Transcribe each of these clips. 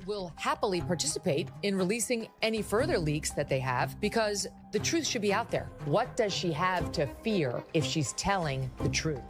will happily participate in releasing any further leaks that they have because the truth should be out there. What does she have to fear if she's telling the truth?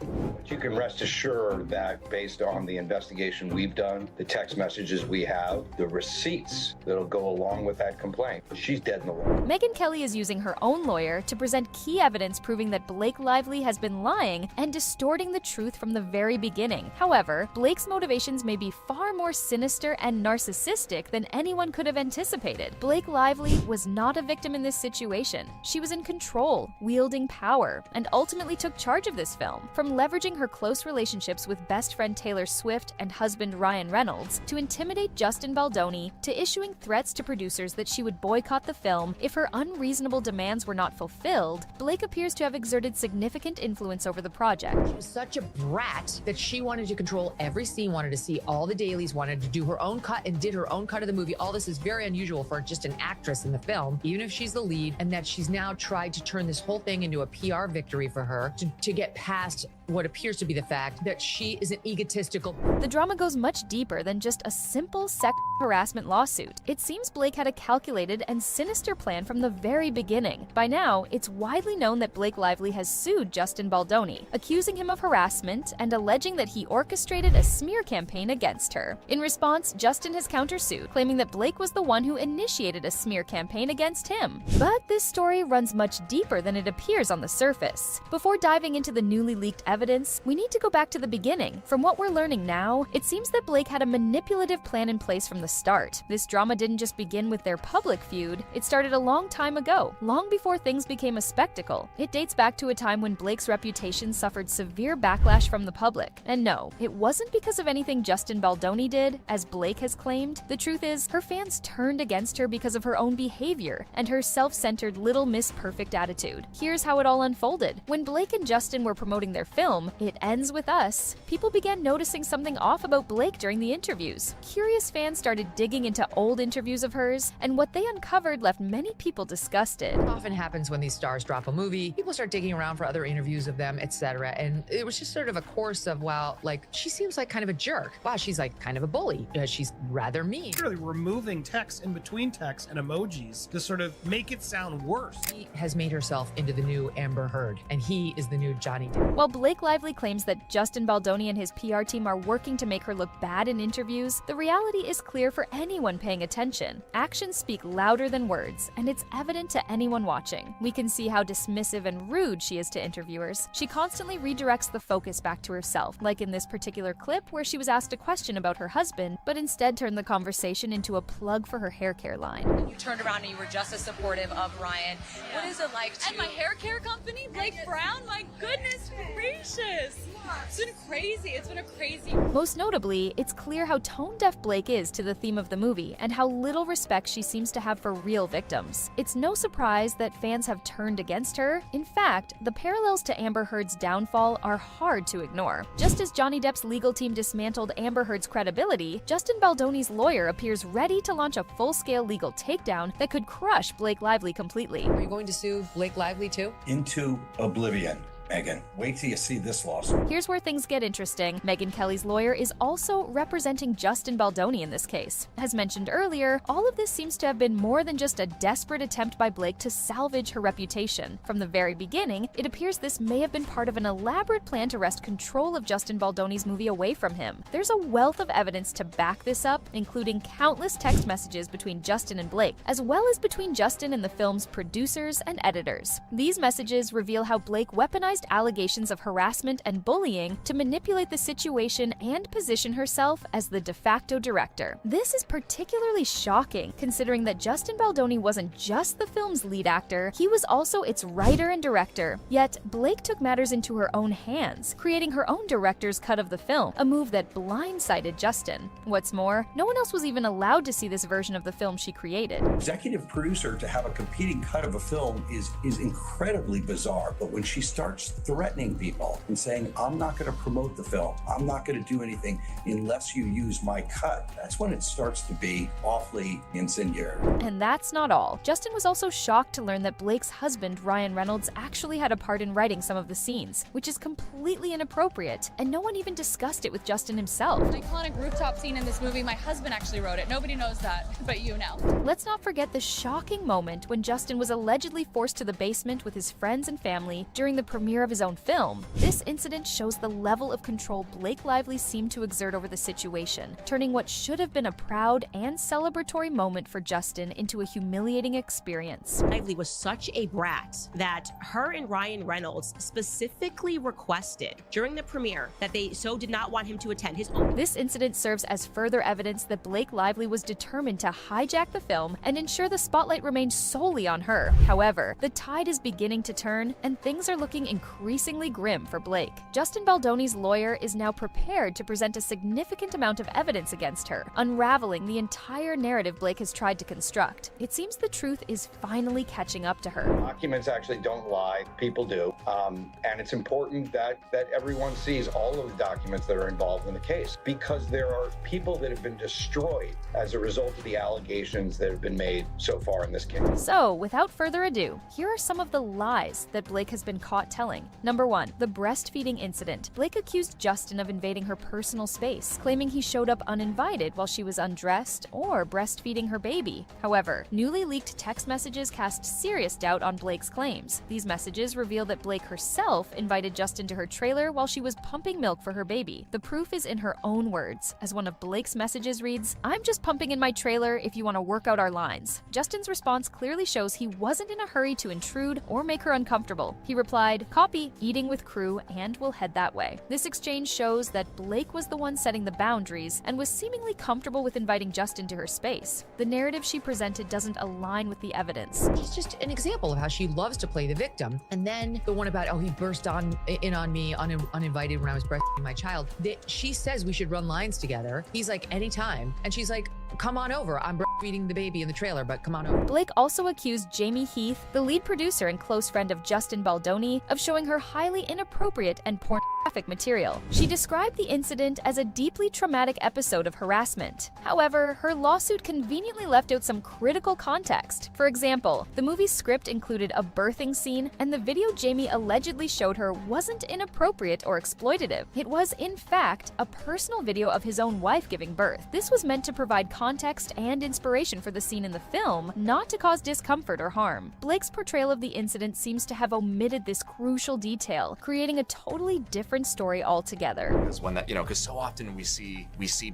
You can rest assured that based on the investigation we've done, the text messages we have, the receipts that'll go along with that complaint, she's dead in the water. Megyn Kelly is using her own lawyer to present key evidence proving that Blake Lively has been lying and distorting the truth from the very beginning. However, Blake's motivations may be far more sinister and narcissistic than anyone could have anticipated. Blake Lively was not a victim in this situation. She was in control, wielding power, and ultimately took charge of this film. From leveraging her close relationships with best friend Taylor Swift and husband Ryan Reynolds, to intimidate Justin Baldoni, to issuing threats to producers that she would boycott the film if her unreasonable demands were not fulfilled, Blake appears to have exerted significant influence over the project. She was such a brat that she wanted to control every scene, wanted to see all the dailies, wanted to do her own cut, and did her own cut of the movie. All this is very unusual for just an actress in the film, even if she's the lead, and that she's now tried to turn this whole thing into a PR victory for her to get past what appears to be the fact that she is an egotistical. The drama goes much deeper than just a simple sex harassment lawsuit. It seems Blake had a calculated and sinister plan from the very beginning. By now, it's widely known that Blake Lively has sued Justin Baldoni, accusing him of harassment and alleging that he orchestrated a smear campaign against her. In response, Justin has countersued, claiming that Blake was the one who initiated a smear campaign against him. But this story runs much deeper than it appears on the surface. Before diving into the newly leaked evidence, we need to go back to the beginning. From what we're learning now, it seems that Blake had a manipulative plan in place from the start. This drama didn't just begin with their public feud, it started a long time ago, long before things became a spectacle. It dates back to a time when Blake's reputation suffered severe backlash from the public. And no, it wasn't because of anything Justin Baldoni did, as Blake has claimed. The truth is, her fans turned against her because of her own behavior and her self-centered Little Miss Perfect attitude. Here's how it all unfolded. When Blake and Justin were promoting their film, It Ends With Us, people began noticing something off about Blake during the interviews. Curious fans started digging into old interviews of hers, and what they uncovered left many people disgusted. It often happens when these stars drop a movie, people start digging around for other interviews of them, etc. And it was just sort of a course of, wow, like, she seems like kind of a jerk. Wow, she's like kind of a bully. She's rather mean. Really removing text in between text and emojis to sort of make it sound worse. She has made herself into the new Amber Heard, and he is the new Johnny Depp. While Blake Lively claims that Justin Baldoni and his PR team are working to make her look bad in interviews, the reality is clear for anyone paying attention. Actions speak louder than words, and it's evident to anyone watching. We can see how dismissive and rude she is to interviewers. She constantly redirects the focus back to herself, like in this particular clip where she was asked a question about her husband, but instead turned the conversation into a plug for her hair care line. You turned around and you were just as supportive of Ryan. What is it like to... And my hair care company, Blake Brown, my goodness gracious. It's been crazy. It's been a crazy... Most notably, it's clear how tone-deaf Blake is to the theme of the movie and how little respect she seems to have for real victims. It's no surprise that fans have turned against her. In fact, the parallels to Amber Heard's downfall are hard to ignore. Just as Johnny Depp's legal team dismantled Amber Heard's credibility, Justin Baldoni's lawyer appears ready to launch a full-scale legal takedown that could crush Blake Lively completely. Are you going to sue Blake Lively too? Into oblivion. Megyn, wait till you see this lawsuit. Here's where things get interesting. Megyn Kelly's lawyer is also representing Justin Baldoni in this case. As mentioned earlier, all of this seems to have been more than just a desperate attempt by Blake to salvage her reputation. From the very beginning, it appears this may have been part of an elaborate plan to wrest control of Justin Baldoni's movie away from him. There's a wealth of evidence to back this up, including countless text messages between Justin and Blake, as well as between Justin and the film's producers and editors. These messages reveal how Blake weaponized allegations of harassment and bullying to manipulate the situation and position herself as the de facto director. This is particularly shocking, considering that Justin Baldoni wasn't just the film's lead actor, he was also its writer and director. Yet, Blake took matters into her own hands, creating her own director's cut of the film, a move that blindsided Justin. What's more, no one else was even allowed to see this version of the film she created. Executive producer to have a competing cut of a film is incredibly bizarre, but when she starts starts threatening people and saying, I'm not going to promote the film. I'm not going to do anything unless you use my cut. That's when it starts to be awfully incendiary. And that's not all. Justin was also shocked to learn that Blake's husband, Ryan Reynolds, actually had a part in writing some of the scenes, which is completely inappropriate, and no one even discussed it with Justin himself. An iconic rooftop scene in this movie, my husband actually wrote it. Nobody knows that, but you know. Let's not forget the shocking moment when Justin was allegedly forced to the basement with his friends and family during the premiere of his own film. This incident shows the level of control Blake Lively seemed to exert over the situation, turning what should have been a proud and celebratory moment for Justin into a humiliating experience. Lively was such a brat that her and Ryan Reynolds specifically requested during the premiere that they so did not want him to attend his own. This incident serves as further evidence that Blake Lively was determined to hijack the film and ensure the spotlight remained solely on her. However, the tide is beginning to turn, and things are looking increasingly grim for Blake. Justin Baldoni's lawyer is now prepared to present a significant amount of evidence against her, unraveling the entire narrative Blake has tried to construct. It seems the truth is finally catching up to her. Documents actually don't lie. People do. And it's important that everyone sees all of the documents that are involved in the case, because there are people that have been destroyed as a result of the allegations that have been made so far in this case. So, without further ado, here are some of the lies that Blake has been caught telling. Number 1, the breastfeeding incident. Blake accused Justin of invading her personal space, claiming he showed up uninvited while she was undressed or breastfeeding her baby. However, newly leaked text messages cast serious doubt on Blake's claims. These messages reveal that Blake herself invited Justin to her trailer while she was pumping milk for her baby. The proof is in her own words, as one of Blake's messages reads, "I'm just pumping in my trailer if you want to work out our lines." Justin's response clearly shows he wasn't in a hurry to intrude or make her uncomfortable. He replied, "Copy, eating with crew, and we'll head that way." This exchange shows that Blake was the one setting the boundaries and was seemingly comfortable with inviting Justin to her space. The narrative she presented doesn't align with the evidence. It's just an example of how she loves to play the victim. And then the one about, oh, he burst in on me uninvited when I was breastfeeding my child. She says we should run lines together. He's like, anytime. And she's like, come on over. I'm breastfeeding the baby in the trailer, but come on over. Blake also accused Jamie Heath, the lead producer and close friend of Justin Baldoni, of showing her highly inappropriate and pornographic material. She described the incident as a deeply traumatic episode of harassment. However, her lawsuit conveniently left out some critical context. For example, the movie's script included a birthing scene, and the video Jamie allegedly showed her wasn't inappropriate or exploitative. It was, in fact, a personal video of his own wife giving birth. This was meant to provide context and inspiration for the scene in the film, not to cause discomfort or harm. Blake's portrayal of the incident seems to have omitted this crucial detail, creating a totally different story altogether. Because when that, because so often we see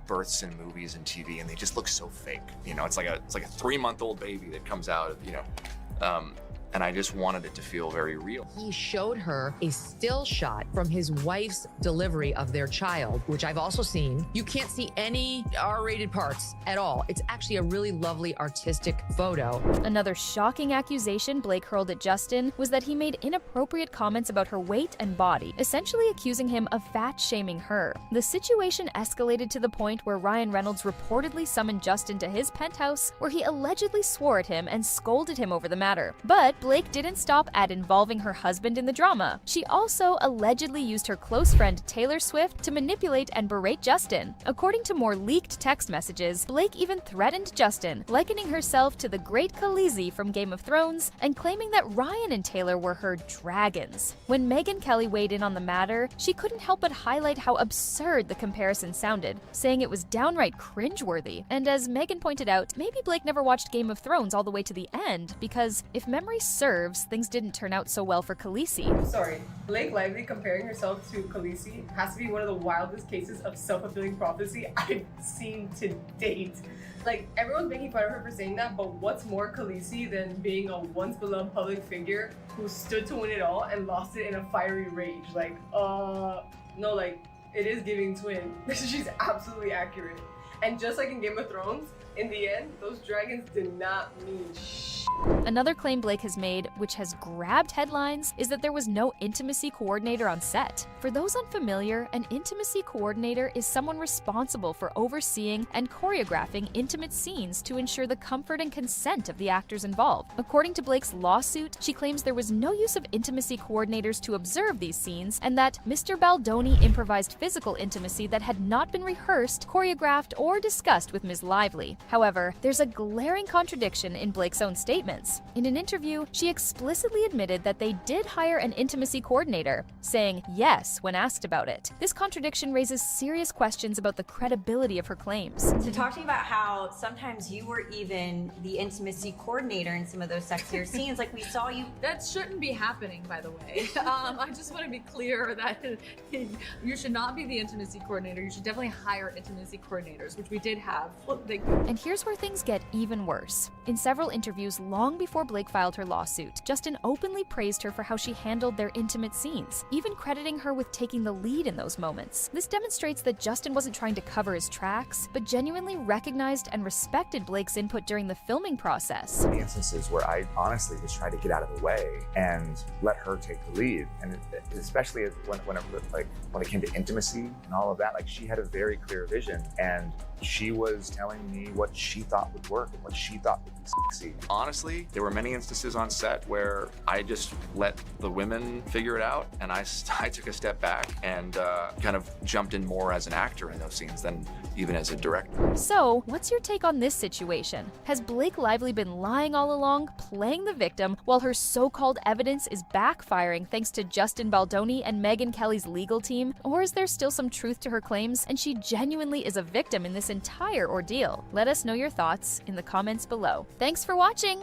births in movies and TV, and they just look so fake. It's like a 3-month-old baby that comes out, and I just wanted it to feel very real. He showed her a still shot from his wife's delivery of their child, which I've also seen. You can't see any R-rated parts at all. It's actually a really lovely artistic photo. Another shocking accusation Blake hurled at Justin was that he made inappropriate comments about her weight and body, essentially accusing him of fat-shaming her. The situation escalated to the point where Ryan Reynolds reportedly summoned Justin to his penthouse, where he allegedly swore at him and scolded him over the matter. But Blake didn't stop at involving her husband in the drama. She also allegedly used her close friend Taylor Swift to manipulate and berate Justin. According to more leaked text messages, Blake even threatened Justin, likening herself to the great Khaleesi from Game of Thrones and claiming that Ryan and Taylor were her dragons. When Megyn Kelly weighed in on the matter, she couldn't help but highlight how absurd the comparison sounded, saying it was downright cringeworthy. And as Megyn pointed out, maybe Blake never watched Game of Thrones all the way to the end, because if memory serves, things didn't turn out so well for Khaleesi. Sorry, Blake Lively comparing herself to Khaleesi has to be one of the wildest cases of self-fulfilling prophecy I've seen to date. Like, everyone's making fun of her for saying that, but what's more Khaleesi than being a once beloved public figure who stood to win it all and lost it in a fiery rage? Like, no, like, it is giving twin. She's absolutely accurate. And just like in Game of Thrones, in the end, those dragons did not mean Another claim Blake has made, which has grabbed headlines, is that there was no intimacy coordinator on set. For those unfamiliar, an intimacy coordinator is someone responsible for overseeing and choreographing intimate scenes to ensure the comfort and consent of the actors involved. According to Blake's lawsuit, she claims there was no use of intimacy coordinators to observe these scenes, and that Mr. Baldoni improvised physical intimacy that had not been rehearsed, choreographed, or discussed with Ms. Lively. However, there's a glaring contradiction in Blake's own statements. In an interview, she explicitly admitted that they did hire an intimacy coordinator, saying yes when asked about it. This contradiction raises serious questions about the credibility of her claims. So talk to me about how sometimes you were even the intimacy coordinator in some of those sexier scenes, like we saw you. That shouldn't be happening, by the way. I just want to be clear that you should not be the intimacy coordinator. You should definitely hire intimacy coordinators, which we did have. And here's where things get even worse. In several interviews long before Blake filed her lawsuit, Justin openly praised her for how she handled their intimate scenes, even crediting her with taking the lead in those moments. This demonstrates that Justin wasn't trying to cover his tracks, but genuinely recognized and respected Blake's input during the filming process. The instances where I honestly just tried to get out of the way and let her take the lead, and especially when it came to intimacy and all of that, like she had a very clear vision, and she was telling me what she thought would work and what she thought would be sexy. Honestly, there were many instances on set where I just let the women figure it out, and I took a step back and kind of jumped in more as an actor in those scenes than even as a director. So, what's your take on this situation? Has Blake Lively been lying all along, playing the victim, while her so-called evidence is backfiring thanks to Justin Baldoni and Megyn Kelly's legal team? Or is there still some truth to her claims, and she genuinely is a victim in this entire ordeal? Let us know your thoughts in the comments below. Thanks for watching!